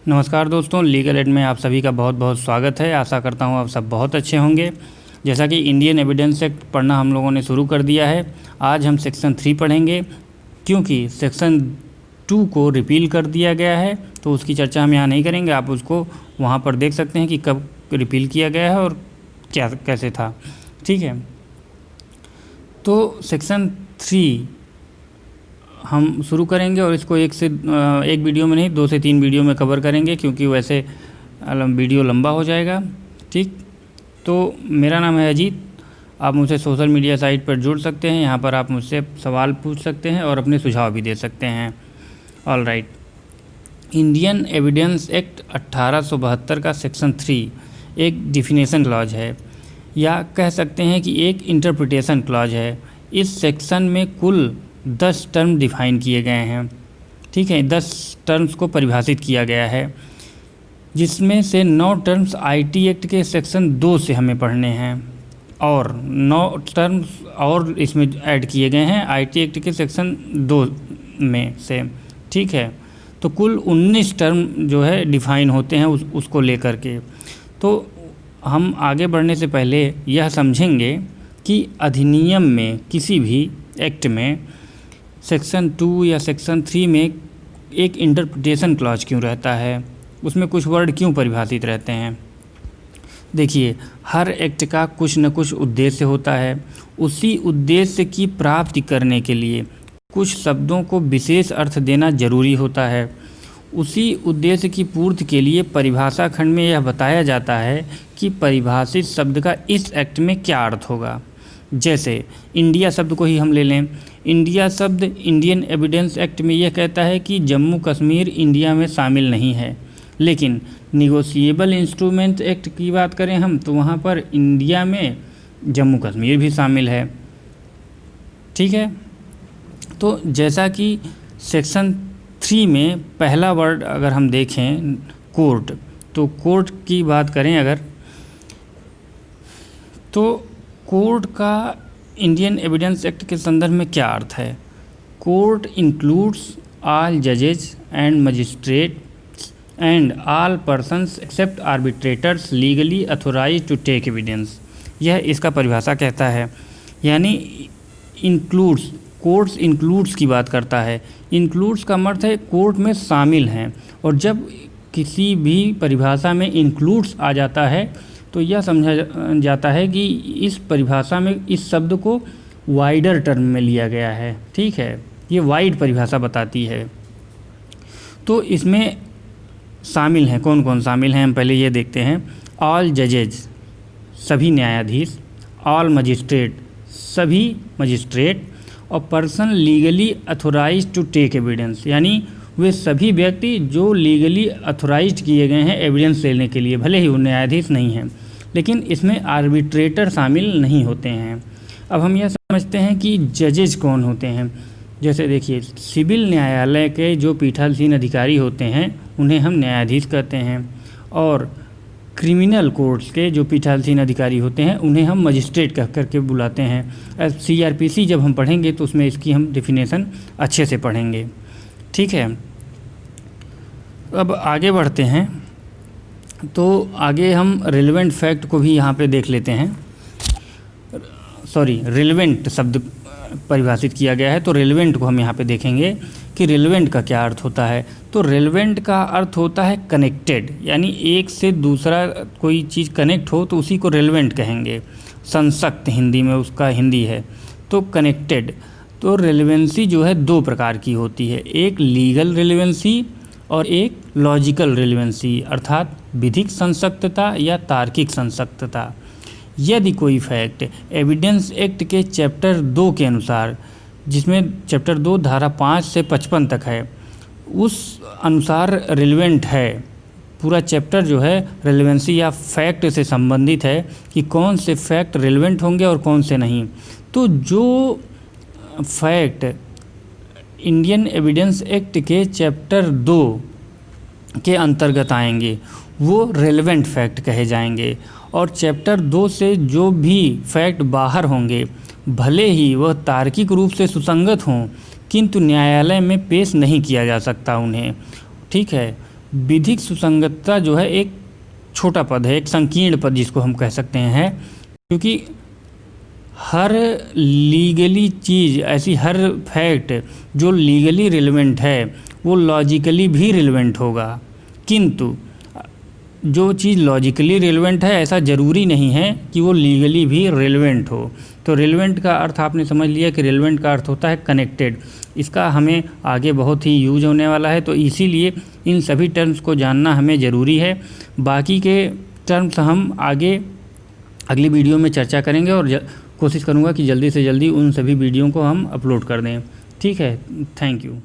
नमस्कार दोस्तों, legal aid में आप सभी का बहुत बहुत स्वागत है। आशा करता हूँ आप सब बहुत अच्छे होंगे। जैसा कि इंडियन एविडेंस एक्ट पढ़ना हम लोगों ने शुरू कर दिया है, आज हम सेक्शन 3 पढ़ेंगे। क्योंकि सेक्शन 2 को रिपील कर दिया गया है तो उसकी चर्चा हम यहाँ नहीं करेंगे। आप उसको वहाँ पर देख सकते हैं कि कब रिपील किया गया है और क्या कैसे था। ठीक है, तो सेक्शन 3 हम शुरू करेंगे और इसको एक वीडियो में नहीं 2 से 3 वीडियो में कवर करेंगे, क्योंकि वैसे वीडियो लंबा हो जाएगा। ठीक, तो मेरा नाम है अजीत। आप मुझसे सोशल मीडिया साइट पर जुड़ सकते हैं, यहाँ पर आप मुझसे सवाल पूछ सकते हैं और अपने सुझाव भी दे सकते हैं। All right, Indian evidence act 1872 का सेक्शन 3 एक डिफिनेशन क्लॉज है, या कह सकते हैं कि एक इंटरप्रिटेशन क्लॉज है। इस सेक्शन में कुल 10 टर्म डिफाइन किए गए हैं। ठीक है, 10 टर्म्स को परिभाषित किया गया है, जिसमें से 9 टर्म्स आईटी एक्ट के सेक्शन 2 से हमें पढ़ने हैं और 9 टर्म्स और इसमें ऐड किए गए हैं आईटी एक्ट के सेक्शन 2 में से। ठीक है, तो कुल 19 टर्म जो है डिफाइन होते हैं उसको लेकर के। तो हम आगे बढ़ने से पहले यह समझेंगे कि अधिनियम में किसी भी एक्ट में सेक्शन 2 या सेक्शन 3 में एक इंटरप्रिटेशन क्लॉज क्यों रहता है, उसमें कुछ वर्ड क्यों परिभाषित रहते हैं। देखिए, हर एक्ट का कुछ न कुछ उद्देश्य होता है। उसी उद्देश्य की प्राप्ति करने के लिए कुछ शब्दों को विशेष अर्थ देना जरूरी होता है। उसी उद्देश्य की पूर्ति के लिए परिभाषा खंड में यह बताया जाता है कि परिभाषित शब्द का इस एक्ट में क्या अर्थ होगा। जैसे इंडिया शब्द को ही हम ले लें। इंडिया शब्द इंडियन एविडेंस एक्ट में यह कहता है कि जम्मू कश्मीर इंडिया में शामिल नहीं है, लेकिन निगोशिएबल इंस्ट्रूमेंट एक्ट की बात करें हम तो वहाँ पर इंडिया में जम्मू कश्मीर भी शामिल है। ठीक है, तो जैसा कि सेक्शन 3 में पहला वर्ड अगर हम देखें कोर्ट, तो कोर्ट की बात करें अगर, तो कोर्ट का इंडियन एविडेंस एक्ट के संदर्भ में क्या अर्थ है। कोर्ट इंक्लूड्स ऑल जजेज and magistrate and all persons except arbitrators legally authorise to take evidence. यह इसका परिभाषा कहता है, यानी इंक्लूड्स, कोर्ट्स इंक्लूड्स की बात करता है। इंक्लूड्स का अर्थ है कोर्ट में शामिल हैं, और जब किसी भी परिभाषा में इंक्लूड्स आ जाता है तो यह समझा जाता है कि इस परिभाषा में इस शब्द को वाइडर टर्म में लिया गया है। ठीक है, ये वाइड परिभाषा बताती है। तो इसमें शामिल हैं, कौन कौन शामिल हैं हम पहले ये देखते हैं। ऑल जजेज, सभी न्यायाधीश। ऑल मजिस्ट्रेट, सभी मजिस्ट्रेट। और person legally authorise to take evidence, यानी वे सभी व्यक्ति जो लीगली अथोराइज किए गए हैं एविडेंस लेने के लिए, भले ही वो न्यायाधीश नहीं हैं, लेकिन इसमें आर्बिट्रेटर शामिल नहीं होते हैं। अब हम यह समझते हैं कि जजेज कौन होते हैं। जैसे देखिए, सिविल न्यायालय के जो पीठासीन अधिकारी होते हैं उन्हें हम न्यायाधीश कहते हैं, और क्रिमिनल कोर्ट्स के जो पीठासीन अधिकारी होते हैं उन्हें हम मजिस्ट्रेट कह करके बुलाते हैं। CRPC जब हम पढ़ेंगे तो उसमें इसकी हम डेफिनेशन अच्छे से पढ़ेंगे। ठीक है, अब आगे बढ़ते हैं। तो आगे हम रिलेवेंट फैक्ट को भी यहाँ पे देख लेते हैं। रिलेवेंट शब्द परिभाषित किया गया है, तो रिलेवेंट को हम यहाँ पे देखेंगे कि रिलेवेंट का क्या अर्थ होता है। तो रिलेवेंट का अर्थ होता है कनेक्टेड, यानी एक से दूसरा कोई चीज़ कनेक्ट हो तो उसी को रिलेवेंट कहेंगे। संसक्त हिंदी में उसका हिंदी है, तो कनेक्टेड। तो रेलेवेंसी जो है 2 प्रकार की होती है, एक लीगल रेलेवेंसी और एक लॉजिकल रेलेवेंसी, अर्थात विधिक संसक्तता या तार्किक संसक्तता। यदि कोई फैक्ट एविडेंस एक्ट के चैप्टर 2 के अनुसार, जिसमें चैप्टर 2 धारा 5 से 55 तक है, उस अनुसार रिलेवेंट है, पूरा चैप्टर जो है रेलेवेंसी या फैक्ट से संबंधित है कि कौन से फैक्ट रिलेवेंट होंगे और कौन से नहीं। तो जो फैक्ट इंडियन एविडेंस एक्ट के चैप्टर 2 के अंतर्गत आएंगे वो रेलेवेंट फैक्ट कहे जाएंगे, और चैप्टर 2 से जो भी फैक्ट बाहर होंगे, भले ही वह तार्किक रूप से सुसंगत हों, किंतु न्यायालय में पेश नहीं किया जा सकता उन्हें। ठीक है, विधिक सुसंगतता जो है एक छोटा पद है, एक संकीर्ण पद जिसको हम कह सकते हैं, क्योंकि हर लीगली चीज़, ऐसी हर फैक्ट जो लीगली रिलेवेंट है वो लॉजिकली भी रिलेवेंट होगा, किंतु जो चीज़ लॉजिकली रिलेवेंट है ऐसा ज़रूरी नहीं है कि वो लीगली भी रिलेवेंट हो। तो रिलेवेंट का अर्थ आपने समझ लिया कि रिलेवेंट का अर्थ होता है कनेक्टेड। इसका हमें आगे बहुत ही यूज होने वाला है, तो इसीलिए इन सभी टर्म्स को जानना हमें ज़रूरी है। बाकी के टर्म्स हम आगे अगली वीडियो में चर्चा करेंगे और कोशिश करूँगा कि जल्दी से जल्दी उन सभी वीडियो को हम अपलोड कर दें। ठीक है, थैंक यू।